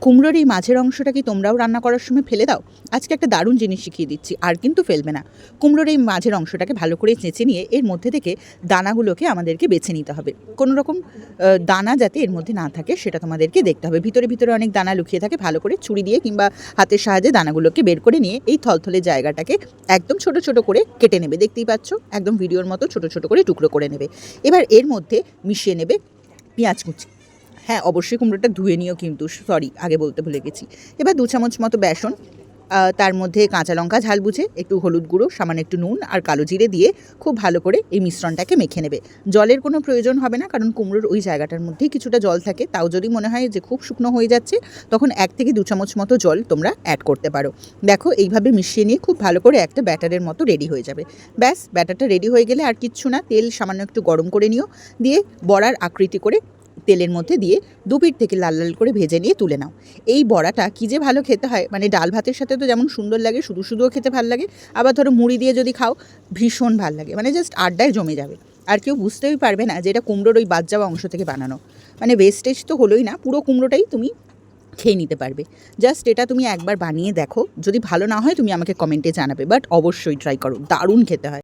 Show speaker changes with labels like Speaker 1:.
Speaker 1: কুমড়োর এই মাঝের অংশটা কি তোমরাও রান্না করার সময় ফেলে দাও? আজকে একটা দারুণ জিনিস শিখিয়ে দিচ্ছি, আর কিন্তু ফেলবে না। কুমড়োর এই মাঝের অংশটাকে ভালো করে চেঁচে নিয়ে এর মধ্যে থেকে দানাগুলোকে আমাদেরকে বেছে নিতে হবে। কোনো রকম দানা যাতে এর মধ্যে না থাকে সেটা তোমাদেরকে দেখতে হবে। ভিতরে ভিতরে অনেক দানা লুকিয়ে থাকে, ভালো করে ছুরি দিয়ে কিংবা হাতের সাহায্যে দানাগুলোকে বের করে নিয়ে এই থলথলে জায়গাটাকে একদম ছোট ছোট করে কেটে নেবে। দেখতেই পাচ্ছ, একদম ভিডিওর মতো ছোট ছোট করে টুকরো করে নেবে। এবার এর মধ্যে মিশিয়ে নেবে পেঁয়াজ কুচি। হ্যাঁ, অবশ্যই কুমড়োটা ধুয়ে নিও, কিন্তু সরি আগে বলতে ভুলে গেছি। এবার 2 চামচ মতো বেসন, তার মধ্যে কাঁচা লঙ্কা ঝাল বুঝে, একটু হলুদ গুঁড়ো, সামান্য একটু নুন আর কালো জিরে দিয়ে খুব ভালো করে এই মিশ্রণটাকে মেখে নেবে। জলের কোনো প্রয়োজন হবে না, কারণ কুমড়োর ওই জায়গাটার মধ্যেই কিছুটা জল থাকে। তাও যদি মনে হয় যে খুব শুকনো হয়ে যাচ্ছে, তখন 1 থেকে 2 চামচ মতো জল তোমরা অ্যাড করতে পারো। দেখো, এইভাবে মিশিয়ে নিয়ে খুব ভালো করে একটা ব্যাটারের মতো রেডি হয়ে যাবে। ব্যাস, ব্যাটারটা রেডি হয়ে গেলে আর কিচ্ছু না, তেল সামান্য একটু গরম করে নিও, দিয়ে বড়ার আকৃতি করে তেলের মধ্যে দিয়ে দুপিঠ থেকে লাল লাল করে ভেজে নিয়ে তুলে নাও। এই বড়াটা কী যে ভালো খেতে হয়, মানে ডাল ভাতের সাথে তো যেমন সুন্দর লাগে, শুধু শুধুও খেতে ভালো লাগে, আবার ধরো মুড়ি দিয়ে যদি খাও ভীষণ ভালো লাগে, মানে জাস্ট আড্ডায় জমে যাবে। আর কেউ বুঝতেই পারবে না যে এটা কুমড়োর ওই বাদ যাওয়া অংশ থেকে বানানো। মানে ওয়েস্টেজ তো হলোই না, পুরো কুমড়োটাই তুমি খেয়ে নিতে পারবে। জাস্ট এটা তুমি একবার বানিয়ে দেখো, যদি ভালো না হয় তুমি আমাকে কমেন্টে জানাবে, বাট অবশ্যই ট্রাই করো, দারুণ খেতে হয়।